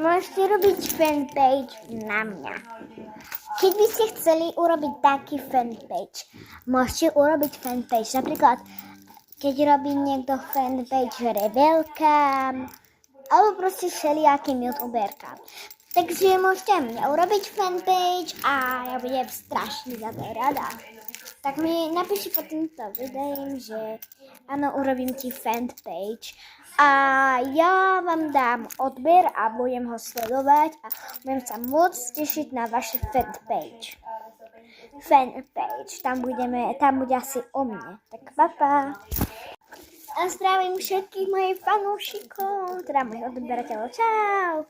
Môžete robiť fanpage na mňa. Keď by ste chceli urobiť taký fanpage, môžete urobiť fanpage. Napríklad, keď robí niekto fanpage rebelkám, alebo proste všelijakým youtuberkám. Takže môžete mňa urobiť fanpage a ja budem strašne za to rada. Tak mi napíši pod týmto videom, že áno, urobím ti fanpage a ja vám dám odber a budem ho sledovať a budem sa môcť tešiť na vaše fanpage. Tam bude asi o mne. Tak papa. A zdravím všetkých mojich fanúšikov, teda mojich odberateľov. Čau.